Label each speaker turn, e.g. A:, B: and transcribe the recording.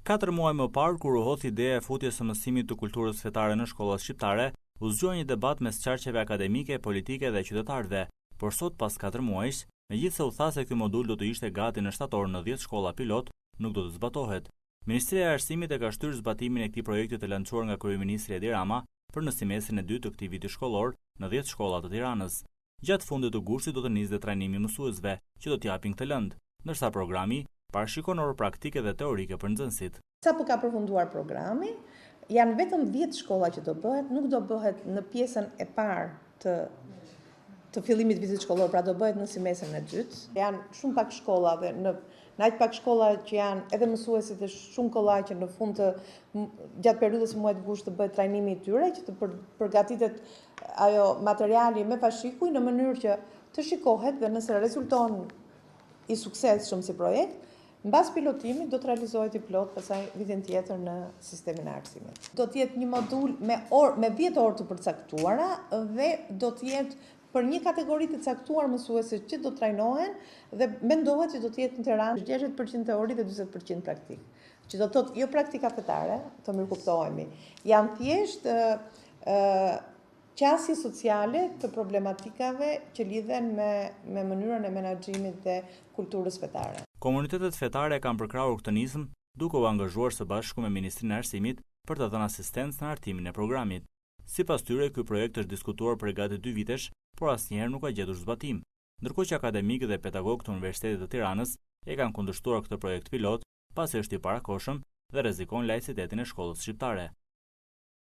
A: 4 muaj më parë, kur u hodhi ideja e futjes së mësimit të kulturës fetare në shkollat shqiptare, u zgjoi një debat mes qarqeve akademike, politike dhe qytetarëve, por sot pas 4 muajsh, megjithse u tha se ky modul do të ishte gati në shtator në 10 shkolla pilot, nuk do të zbatohet. Ministria e Arsimit e ka shtyrë zbatimin e këtij projekti të lançuar nga kryeministri Edi Rama për në semestrin e dytë të këtij viti shkollor në 10 shkolla të Tiranës. Gjatë fundit të gushtit do të nisë trajnimi i mësuesve, që do të japin këtë lëndë, ndërsa programi parashikon orë praktike dhe teorike për nxënësit.
B: Sapo ka përfunduar programi, janë vetëm 10 shkolla që do bëhet, nuk do bëhet në pjesën e parë të fillimit të vitit shkollor, pra do bëhet në semestrin e dytë. Janë shumë pak shkolla dhe në aq pak shkolla që janë edhe mësuesit dhe shumë kollaj që në fund të gjatë periudhës së muajit gusht të bëhet trajnimi i tyre, që të përgatitet ajo materiali me pashikuj në mënyrë që të shikohet dhe nëse rezulton i suksesshëm si projekt, mbas pilotimit do të realizohet i plot pastaj vitin tjetër në sistemin e arsimit. Do të jetë një modul me 10 orë të përcaktuara dhe do të jetë për një kategori të caktuar mësuesit që do trajnohen dhe mendohet që do të jetë në Tiranë 60% teori dhe 40% praktik. Që do të thotë jo praktika fetare, të mirë kuptohemi, janë thjesht qasje sociale të problematikave që lidhen me mënyrën e menaxhimit dhe kulturës fetare.
A: Komunitetet fetare kanë përkrahur këtë nismë, duke u angazhuar së bashku me Ministrinë e Arsimit për të dhënë asistencë në hartimin e programit. Sipas tyre, ky projekt është diskutuar për gati 2 vitesh, por asnjëherë nuk ka gjetur zbatim. Ndërkohë që akademikët dhe pedagogët të Universitetit të Tiranës e kanë kundërshtuar këtë projekt pilot, pasi është i parakohshëm dhe rrezikon laicitetin e shkollës shqiptare.